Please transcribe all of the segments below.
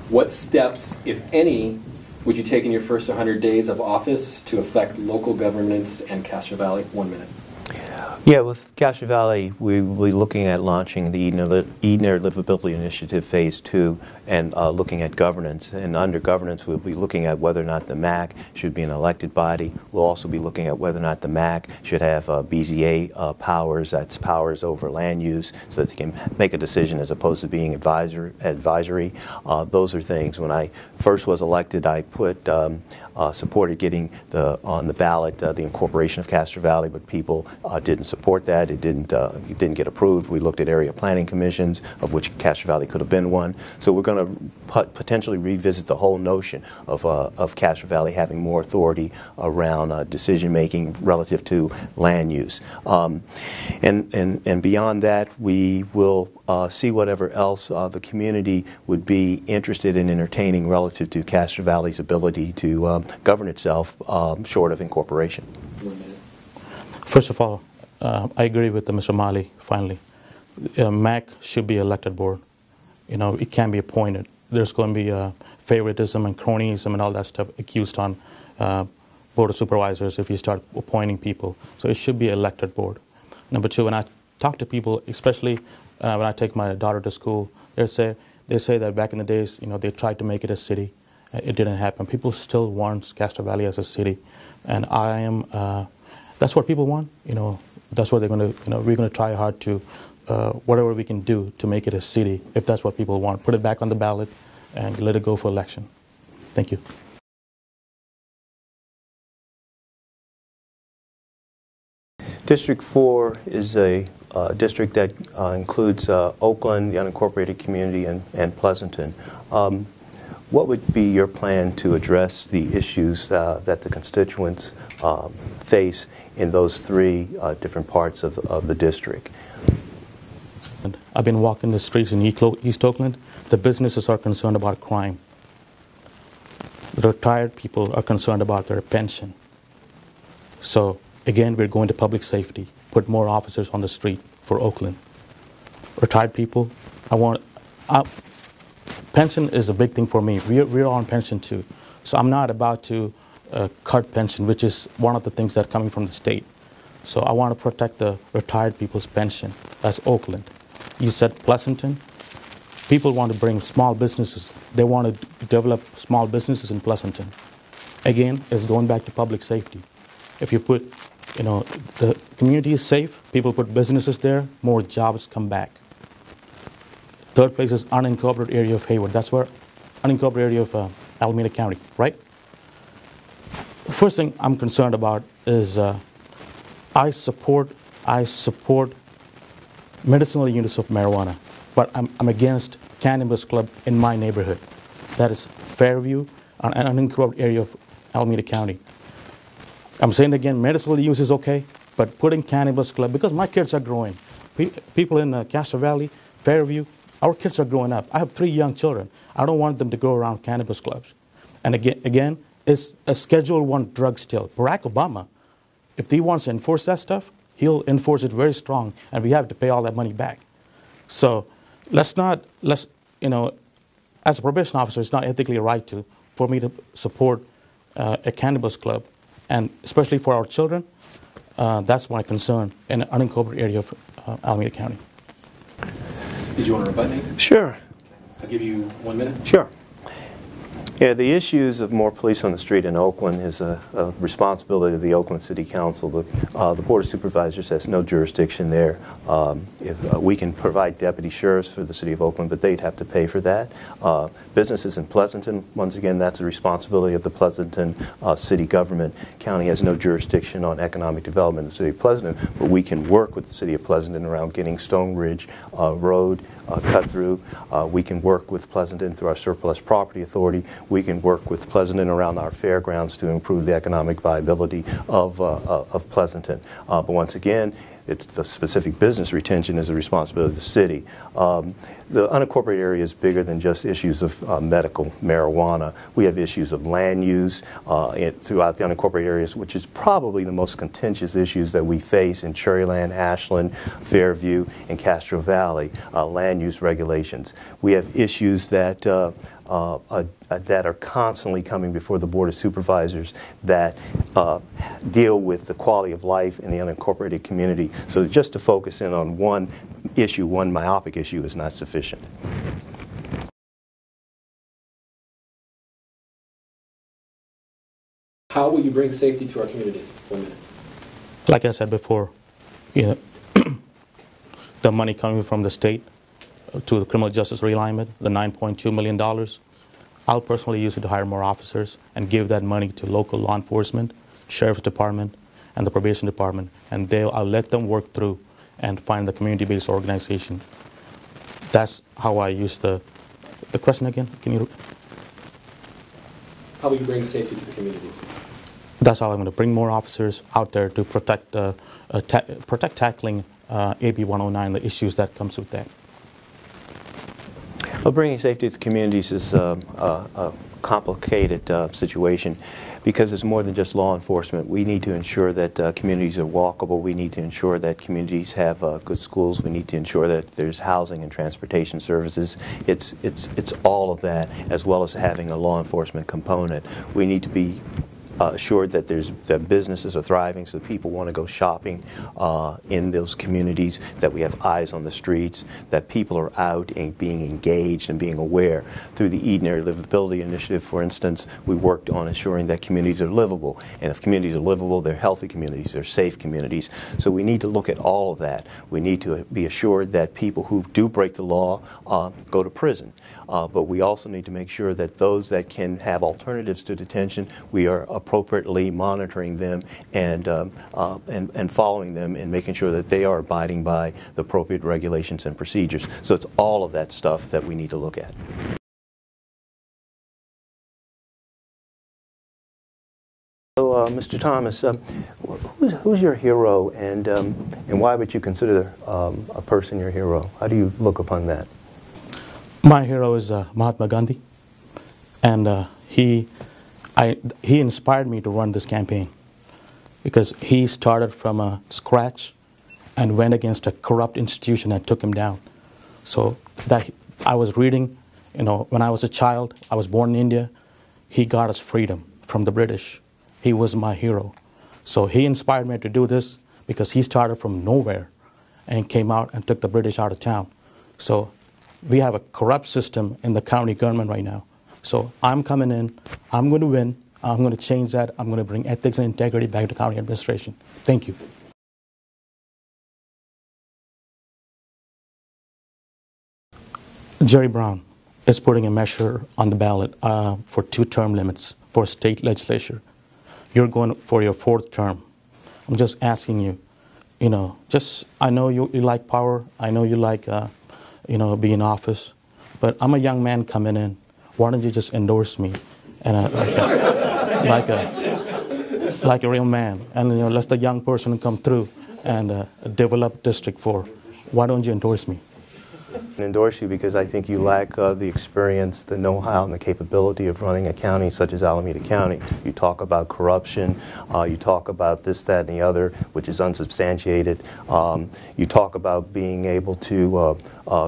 What steps, if any, would you take in your first 100 days of office to affect local governance and Castro Valley? 1 minute. Yeah, with Castro Valley, we will be looking at launching the Eden Air Livability Initiative Phase 2 and looking at governance. And under governance, we'll be looking at whether or not the MAC should be an elected body. We'll also be looking at whether or not the MAC should have BZA powers, that's powers over land use, so that they can make a decision as opposed to being advisory. Those are things. When I first was elected, I supported getting on the ballot the incorporation of Castro Valley, but people didn't support that. It didn't get approved. We looked at area planning commissions, of which Castro Valley could have been one. So we're going to potentially revisit the whole notion of Castro Valley having more authority around decision making relative to land use. And beyond that, we will see whatever else the community would be interested in entertaining relative to Castro Valley's ability to govern itself short of incorporation. First of all, I agree with Mr. Miley, finally. MAC should be elected board. It can be appointed. There's going to be favoritism and cronyism and all that stuff accused on Board of Supervisors if you start appointing people. So it should be elected board. Number two, when I talk to people, especially when I take my daughter to school, they say that back in the days, they tried to make it a city. It didn't happen. People still want Castro Valley as a city, and that's what people want. That's what they're going to. We're going to try hard to whatever we can do to make it a city, if that's what people want. Put it back on the ballot and let it go for election. Thank you. District 4 is a district that includes Oakland, the unincorporated community, and Pleasanton. What would be your plan to address the issues that the constituents face in those three different parts of the district? I've been walking the streets in East Oakland. The businesses are concerned about crime. The retired people are concerned about their pension. So again, we're going to public safety, put more officers on the street for Oakland. Retired people, pension is a big thing for me. We're on pension too. So I'm not about to cut pension, which is one of the things that's coming from the state. So I want to protect the retired people's pension. That's Oakland. You said Pleasanton. People want to bring small businesses. They want to develop small businesses in Pleasanton. Again, it's going back to public safety. If you put, the community is safe, people put businesses there, more jobs come back. Third place is unincorporated area of Hayward. That's where unincorporated area of Alameda County, right? The first thing I'm concerned about is I support medicinal use of marijuana, but I'm against cannabis club in my neighborhood. That is Fairview, an unincorporated area of Alameda County. I'm saying again, medicinal use is okay, but putting cannabis club, because my kids are growing. People in Castro Valley, Fairview, our kids are growing up. I have 3 young children. I don't want them to go around cannabis clubs. And again, it's a Schedule I drug still. Barack Obama, if he wants to enforce that stuff, he'll enforce it very strong, and we have to pay all that money back. So as a probation officer, it's not ethically right for me to support a cannabis club, and especially for our children. That's my concern in an unincorporated area of Alameda County. Did you want to rebut, Nate? Sure. I'll give you 1 minute. Sure. Yeah, the issues of more police on the street in Oakland is a responsibility of the Oakland City Council. The Board of Supervisors has no jurisdiction there. We can provide deputy sheriffs for the City of Oakland, but they'd have to pay for that. Businesses in Pleasanton, once again, that's a responsibility of the Pleasanton city government. County has no jurisdiction on economic development in the City of Pleasanton, but we can work with the City of Pleasanton around getting Stone Ridge Road cut through. We can work with Pleasanton through our surplus property authority. We can work with Pleasanton around our fairgrounds to improve the economic viability of Pleasanton. But once again, it's the specific business retention is a responsibility of the city. The unincorporated area is bigger than just issues of medical marijuana. We have issues of land use throughout the unincorporated areas, which is probably the most contentious issues that we face in Cherryland, Ashland, Fairview, and Castro Valley, land use regulations. We have issues that that are constantly coming before the Board of Supervisors that deal with the quality of life in the unincorporated community. So just to focus in on one issue, one myopic issue, is not sufficient. How will you bring safety to our communities? 1 minute. Like I said before, the money coming from the state to the criminal justice realignment, the $9.2 million, I'll personally use it to hire more officers and give that money to local law enforcement, sheriff's department, and the probation department, and I'll let them work through and find the community-based organization. That's how I use the question again. Can you? How will you bring safety to the communities? That's how I'm going to bring more officers out there to protect tackling AB 109, the issues that comes with that. Well, bringing safety to the communities is a complicated situation because it's more than just law enforcement. We need to ensure that communities are walkable. We need to ensure that communities have good schools. We need to ensure that there's housing and transportation services. It's all of that, as well as having a law enforcement component. We need to be assured that that businesses are thriving, so people want to go shopping in those communities, that we have eyes on the streets, that people are out and being engaged and being aware. Through the Eden Area Livability Initiative, for instance, we worked on ensuring that communities are livable. And if communities are livable, they're healthy communities, they're safe communities. So we need to look at all of that. We need to be assured that people who do break the law go to prison. But we also need to make sure that those that can have alternatives to detention, we are appropriately monitoring them and following them and making sure that they are abiding by the appropriate regulations and procedures. So it's all of that stuff that we need to look at. So, Mr. Thomas, who's your hero, and why would you consider a person your hero? How do you look upon that? My hero is Mahatma Gandhi, and he inspired me to run this campaign because he started from scratch and went against a corrupt institution that took him down. So that I was reading, when I was a child, I was born in India. He got us freedom from the British. He was my hero. So he inspired me to do this because he started from nowhere and came out and took the British out of town. So we have a corrupt system in the county government right now. So I'm coming in, I'm going to win, I'm going to change that, I'm going to bring ethics and integrity back to county administration. Thank you. Jerry Brown is putting a measure on the ballot for 2 term limits for state legislature. You're going for your 4th term. I'm just asking you, I know you like power, I know you like be in office, but I'm a young man coming in. Why don't you just endorse me, and like a real man, and let the young person come through and develop District 4. Why don't you endorse me? I endorse you because I think you lack the experience, the know-how, and the capability of running a county such as Alameda County. You talk about corruption, you talk about this, that, and the other, which is unsubstantiated. You talk about being able to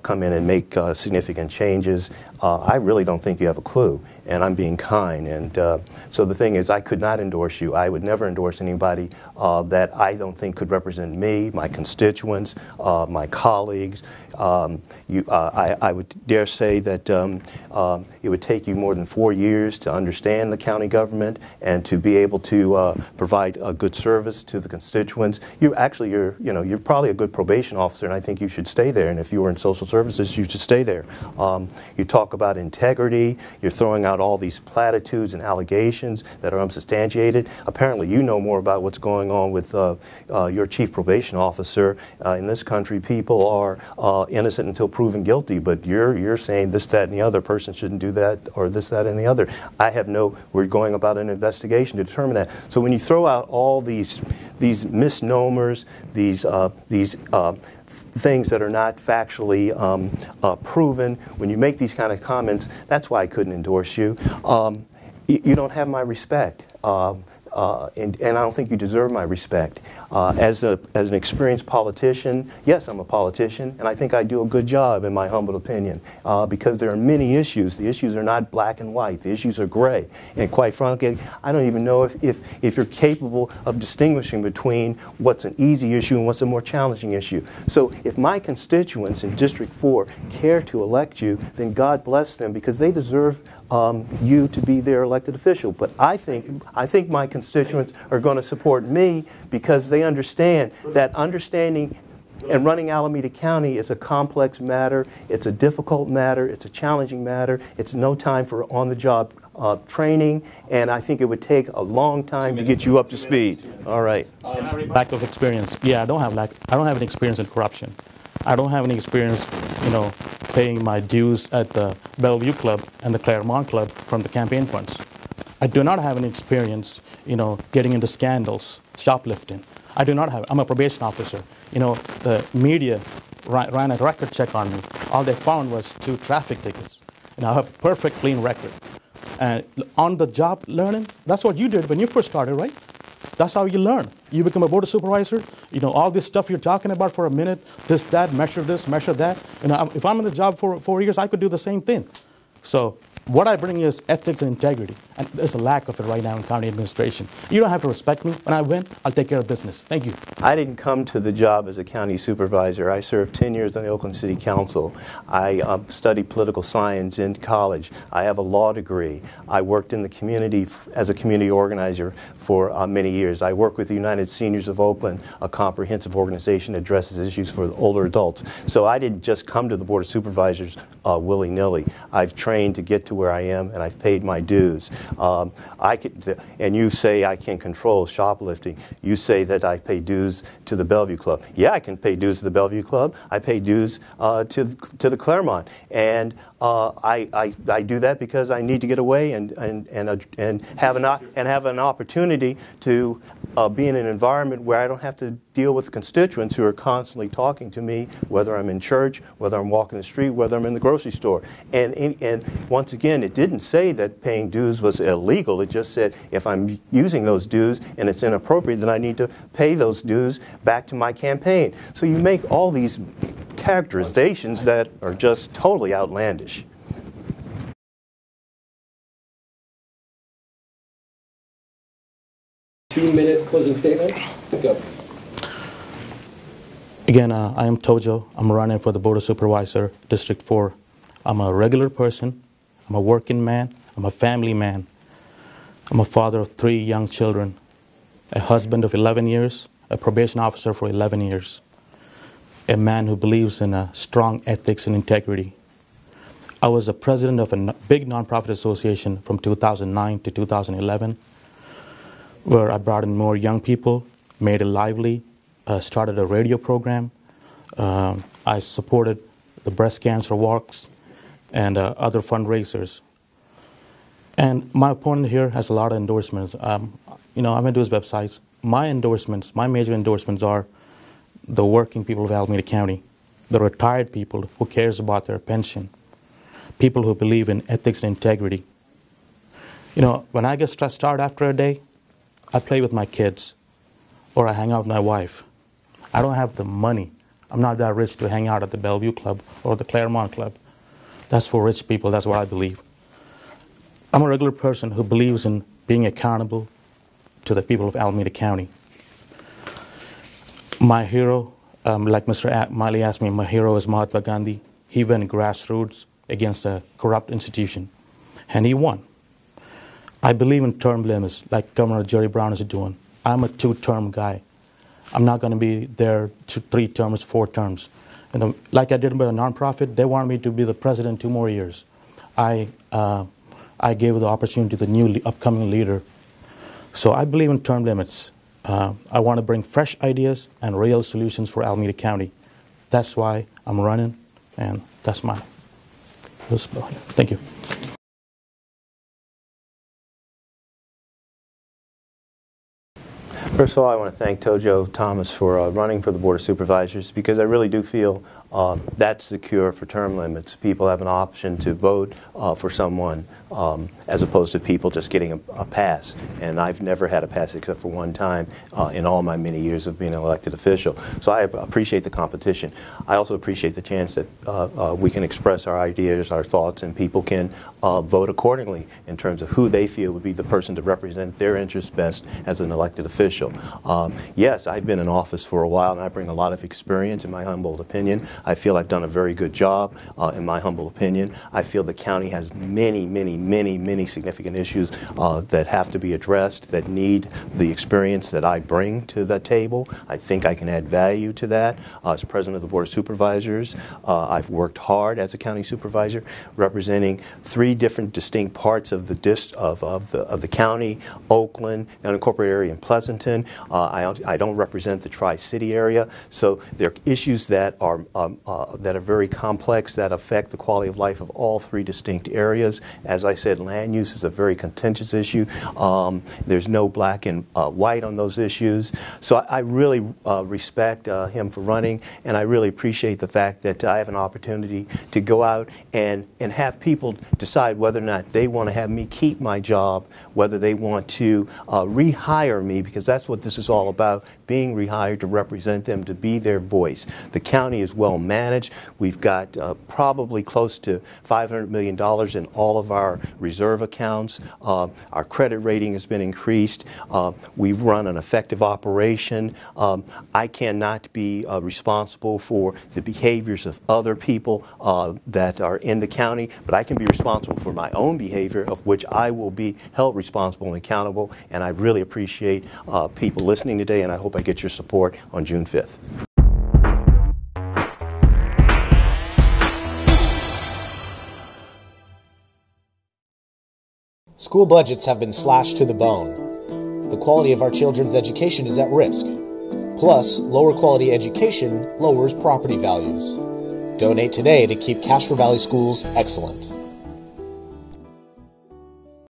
come in and make significant changes. I really don't think you have a clue, and I'm being kind. And so the thing is, I could not endorse you. I would never endorse anybody that I don't think could represent me, my constituents, my colleagues. I would dare say that it would take you more than 4 years to understand the county government and to be able to provide a good service to the constituents. You're probably a good probation officer, and I think you should stay there. And if you were in social services, you should stay there. You talk about integrity. You're throwing out all these platitudes and allegations that are unsubstantiated. Apparently, you know more about what's going on with your chief probation officer. In this country, people are innocent until proven guilty, but you're saying this, that, and the other person shouldn't do that, or this, that, and the other. We're going about an investigation to determine that. So when you throw out all these misnomers, these things that are not factually proven, when you make these kind of comments, that's why I couldn't endorse you. You don't have my respect. and I don't think you deserve my respect. As an experienced politician, yes, I'm a politician, and I think I do a good job, in my humble opinion, because there are many issues. The issues are not black and white. The issues are gray. And quite frankly, I don't even know if you're capable of distinguishing between what's an easy issue and what's a more challenging issue. So if my constituents in District 4 care to elect you, then God bless them, because they deserve you to be their elected official. But I think my constituents are going to support me because they understand that understanding and running Alameda County is a complex matter. It's a difficult matter. It's a challenging matter. It's no time for on-the-job training, and I think it would take a long time to get you up to speed. All right. Lack of experience. Yeah, I don't have any experience in corruption. I don't have any experience, paying my dues at the Bellevue Club and the Claremont Club from the campaign funds. I do not have any experience, getting into scandals, shoplifting. I do not have. I'm a probation officer. The media ran a record check on me. All they found was 2 traffic tickets. I have a perfect, clean record. And on the job learning, that's what you did when you first started, right? That's how you learn. You become a board of supervisor. All this stuff you're talking about for a minute, this, that, measure this, measure that. If I'm in the job for 4 years, I could do the same thing. So what I bring is ethics and integrity. And there's a lack of it right now in county administration. You don't have to respect me. When I win, I'll take care of business. Thank you. I didn't come to the job as a county supervisor. I served 10 years on the Oakland City Council. I studied political science in college. I have a law degree. I worked in the community as a community organizer for many years. I work with the United Seniors of Oakland, a comprehensive organization that addresses issues for the older adults. So I didn't just come to the Board of Supervisors willy-nilly. I've trained to get to where I am, and I've paid my dues. And you say I can control shoplifting. You say that I pay dues to the Bellevue Club. Yeah, I can pay dues to the Bellevue Club. I pay dues to the Claremont, and I do that because I need to get away and have an opportunity to be in an environment where I don't have to deal with constituents who are constantly talking to me, whether I'm in church, whether I'm walking the street, whether I'm in the grocery store. And once again, it didn't say that paying dues was illegal. It just said if I'm using those dues and it's inappropriate, then I need to pay those dues back to my campaign. So you make all these characterizations that are just totally outlandish. Two-minute closing statement. Go. Again, I am Tojo. I'm running for the Board of Supervisor, District 4. I'm a regular person. I'm a working man. I'm a family man. I'm a father of 3 young children, a husband of 11 years, a probation officer for 11 years, a man who believes in strong ethics and integrity. I was the president of a big nonprofit association from 2009 to 2011, where I brought in more young people, made it lively, started a radio program. I supported the breast cancer walks and other fundraisers. And my opponent here has a lot of endorsements. I'm into his websites. My major endorsements are the working people of Alameda County, the retired people who cares about their pension, people who believe in ethics and integrity. When I get stressed out after a day, I play with my kids or I hang out with my wife. I don't have the money. I'm not that rich to hang out at the Bellevue Club or the Claremont Club. That's for rich people. That's what I believe. I'm a regular person who believes in being accountable to the people of Alameda County. My hero, like Mr. Miley asked me, my hero is Mahatma Gandhi. He went grassroots against a corrupt institution, and he won. I believe in term limits, like Governor Jerry Brown is doing. I'm a 2-term guy. I'm not going to be there 3 terms, 4 terms. Like I did with a nonprofit, they wanted me to be the president 2 more years. I gave the opportunity to the new upcoming leader. So I believe in term limits. I want to bring fresh ideas and real solutions for Alameda County. That's why I'm running, and that's my response. Thank you. First of all, I want to thank Tojo Thomas for running for the Board of Supervisors, because I really do feel That's the cure for term limits. People have an option to vote for someone as opposed to people just getting a pass. And I've never had a pass except for one time in all my many years of being an elected official. So I appreciate the competition. I also appreciate the chance that we can express our ideas, our thoughts, and people can vote accordingly in terms of who they feel would be the person to represent their interests best as an elected official. Yes, I've been in office for a while, and I bring a lot of experience, in my humble opinion. I feel I've done a very good job, in my humble opinion. I feel the county has many significant issues that have to be addressed, that need the experience that I bring to the table. I think I can add value to that. As president of the Board of Supervisors, I've worked hard as a county supervisor, representing 3 different distinct parts of the county: Oakland, the unincorporated area, and Pleasanton. I don't represent the Tri-City area, so there are issues that are very complex, that affect the quality of life of all 3 distinct areas. As I said, land use is a very contentious issue. There's no black and white on those issues. So I really respect him for running, and I really appreciate the fact that I have an opportunity to go out and have people decide whether or not they want to have me keep my job, whether they want to rehire me, because that's what this is all about, being rehired to represent them, to be their voice. The county is well managed. We've got probably close to $500 million in all of our reserve accounts. Our credit rating has been increased. We've run an effective operation. I cannot be responsible for the behaviors of other people that are in the county, but I can be responsible for my own behavior, of which I will be held responsible and accountable. And I really appreciate people listening today, and I hope I get your support on June 5th. School budgets have been slashed to the bone. The quality of our children's education is at risk. Plus, lower quality education lowers property values. Donate today to keep Castro Valley schools excellent.